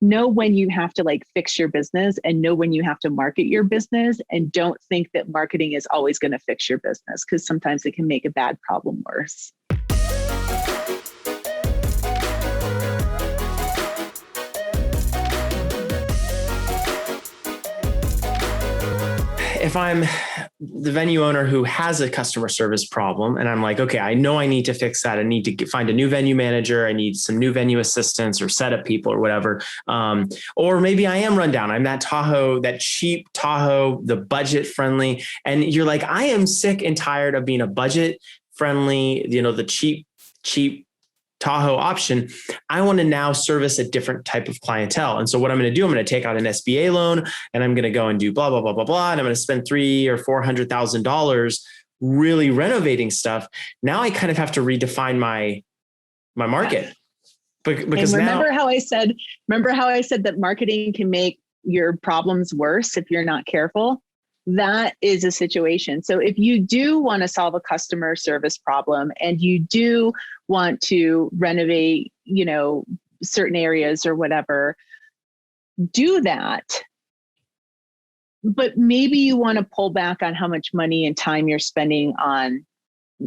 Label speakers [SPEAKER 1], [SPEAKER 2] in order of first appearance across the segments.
[SPEAKER 1] know when you have to like fix your business and know when you have to market your business, and don't think that marketing is always going to fix your business, because sometimes it can make a bad problem worse.
[SPEAKER 2] If I'm the venue owner who has a customer service problem and I'm like, okay, I know I need to fix that. I need to find a new venue manager. I need some new venue assistants or setup people or whatever. Or maybe I am run down. I'm that Tahoe, that cheap Tahoe, the budget friendly. And you're like, I am sick and tired of being a budget friendly, the cheap Tahoe option. I want to now service a different type of clientele. And so what I'm going to do, I'm going to take out an SBA loan and I'm going to go and do blah, blah, blah, blah, blah. And I'm going to spend $300,000 or $400,000 really renovating stuff. Now I kind of have to redefine my market. Because
[SPEAKER 1] and remember how I said that marketing can make your problems worse if you're not careful? That is a situation. So if you do want to solve a customer service problem and you do want to renovate, certain areas or whatever, do that. But maybe you want to pull back on how much money and time you're spending on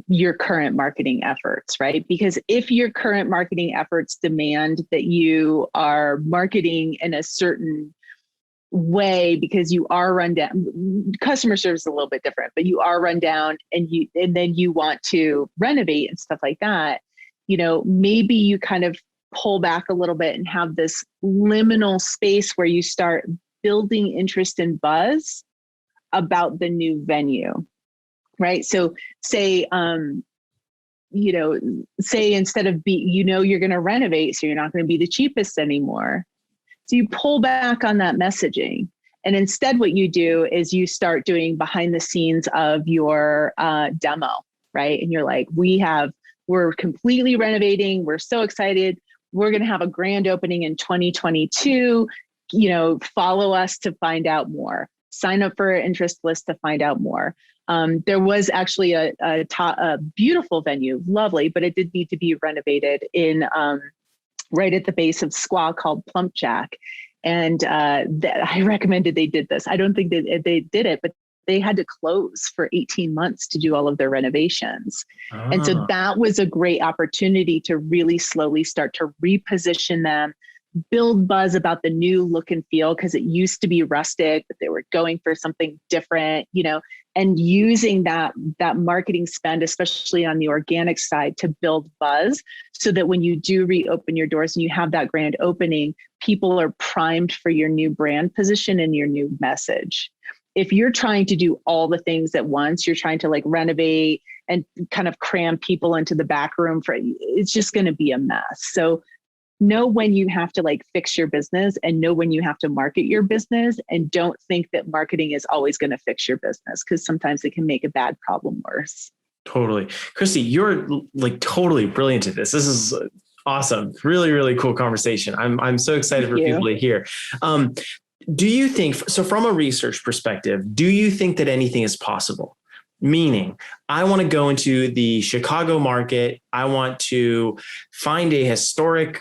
[SPEAKER 1] your current marketing efforts, right? Because if your current marketing efforts demand that you are marketing in a certain way because you are run down, customer service is a little bit different, but you are run down and then you want to renovate and stuff like that, maybe you kind of pull back a little bit and have this liminal space where you start building interest and buzz about the new venue, right? So say instead of you're going to renovate, so you're not going to be the cheapest anymore. So you pull back on that messaging. And instead what you do is you start doing behind the scenes of your demo, right? And you're like, we're completely renovating. We're so excited. We're going to have a grand opening in 2022. Follow us to find out more. Sign up for an interest list to find out more. There was actually a beautiful venue, lovely, but it did need to be renovated in right at the base of Squaw called Plump Jack. And I recommended they did this. I don't think they did it, but they had to close for 18 months to do all of their renovations. And so that was a great opportunity to really slowly start to reposition them, build buzz about the new look and feel, because it used to be rustic, but they were going for something different, and using that marketing spend, especially on the organic side, to build buzz so that when you do reopen your doors and you have that grand opening, people are primed for your new brand position and your new message. If you're trying to do all the things at once, you're trying to like renovate and kind of cram people into the back room it's just going to be a mess. So know when you have to like fix your business and know when you have to market your business, and don't think that marketing is always going to fix your business, because sometimes it can make a bad problem worse.
[SPEAKER 2] Totally. Christy, you're like totally brilliant at this. This is awesome. Really, really cool conversation. I'm so excited for people to hear. Do you think, so from a research perspective, do you think that anything is possible? Meaning, I want to go into the Chicago market. I want to find a historic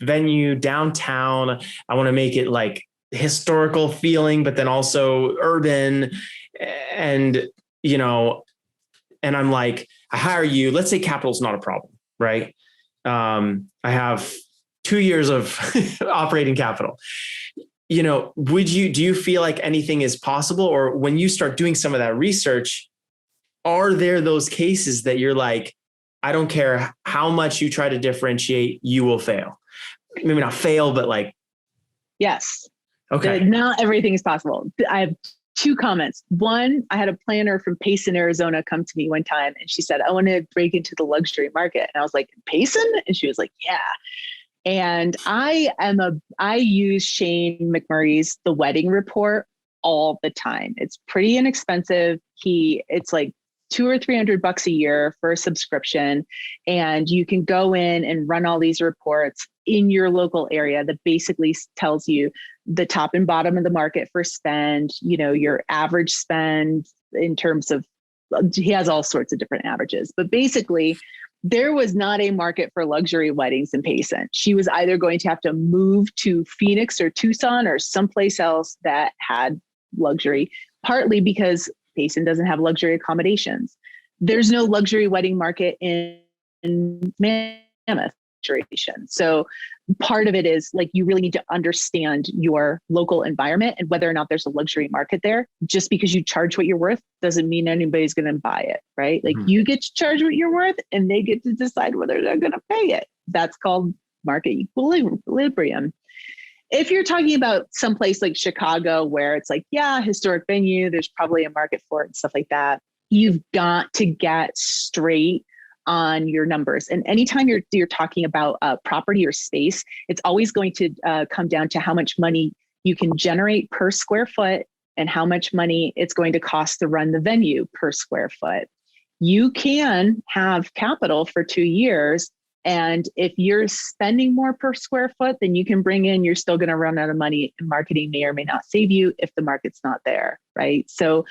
[SPEAKER 2] venue downtown. I want to make it like historical feeling, but then also urban. And, and I'm like, I hire you. Let's say capital's not a problem, right? I have 2 years of operating capital. Do you feel like anything is possible? Or when you start doing some of that research, are there those cases that you're like, I don't care how much you try to differentiate, you will fail? Maybe not fail, but like.
[SPEAKER 1] Yes.
[SPEAKER 2] Okay.
[SPEAKER 1] Not everything is possible. I have 2 comments. One, I had a planner from Payson, Arizona come to me one time and she said, I want to break into the luxury market. And I was like, Payson? And she was like, yeah. And I use Shane McMurray's The Wedding Report all the time. It's pretty inexpensive. It's like $200 or $300 a year for a subscription. And you can go in and run all these reports in your local area that basically tells you the top and bottom of the market for spend, your average spend in terms of, he has all sorts of different averages, but basically there was not a market for luxury weddings in Payson. She was either going to have to move to Phoenix or Tucson or someplace else that had luxury, partly because Payson doesn't have luxury accommodations. There's no luxury wedding market in Mammoth. So part of it is like, you really need to understand your local environment and whether or not there's a luxury market there. Just because you charge what you're worth doesn't mean anybody's going to buy it, right? Like you get to charge what you're worth and they get to decide whether they're going to pay it. That's called market equilibrium. If you're talking about someplace like Chicago, where it's like, yeah, historic venue, there's probably a market for it and stuff like that. You've got to get straight on your numbers. And anytime you're talking about property or space, it's always going to come down to how much money you can generate per square foot and how much money it's going to cost to run the venue per square foot. You can have capital for 2 years. And if you're spending more per square foot than you can bring in, you're still going to run out of money, and marketing may or may not save you if the market's not there, right? So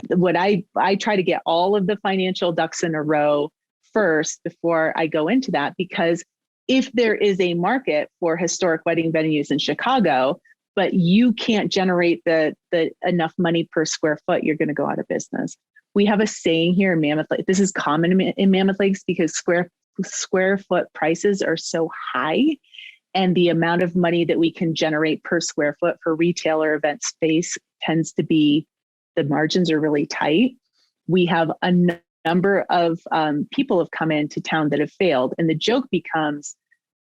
[SPEAKER 1] what I try to get all of the financial ducks in a row first before I go into that, because if there is a market for historic wedding venues in Chicago, but you can't generate the enough money per square foot, you're going to go out of business. We have a saying here in Mammoth Lake. This is common in Mammoth Lakes because square foot prices are so high, and the amount of money that we can generate per square foot for retail or event space tends to be, the margins are really tight. We have a number of people have come into town that have failed. And the joke becomes,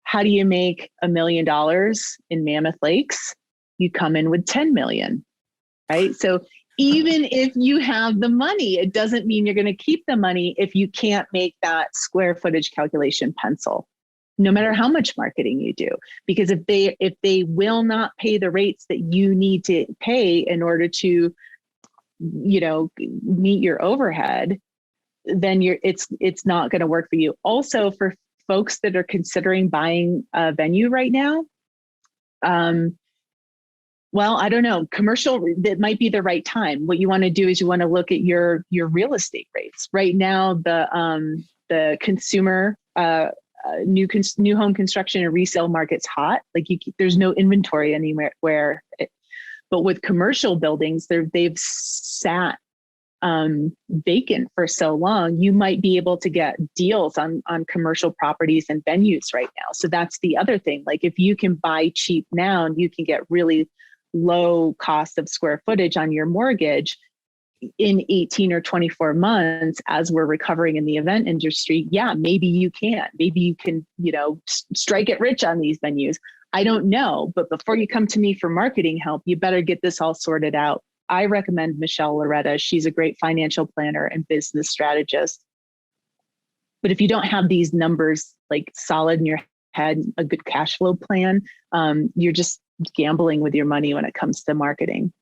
[SPEAKER 1] how do you make $1 million in Mammoth Lakes? You come in with 10 million, right? So even if you have the money, it doesn't mean you're going to keep the money if you can't make that square footage calculation pencil, no matter how much marketing you do. Because if they will not pay the rates that you need to pay in order to, meet your overhead, then it's not going to work for you. Also, for folks that are considering buying a venue right now, well, I don't know, commercial, that might be the right time. What you want to do is you want to look at your real estate rates. Right now, the consumer new home construction and resale market's hot. Like there's no inventory anywhere but with commercial buildings, they've sat vacant for so long. You might be able to get deals on commercial properties and venues right now. So that's the other thing. Like if you can buy cheap now, you can get really low cost of square footage on your mortgage in 18 or 24 months as we're recovering in the event industry. Yeah, maybe you can strike it rich on these venues. I don't know, but before you come to me for marketing help, you better get this all sorted out. I recommend Michelle Loretta. She's a great financial planner and business strategist. But if you don't have these numbers like solid in your head, a good cash flow plan, you're just gambling with your money when it comes to marketing.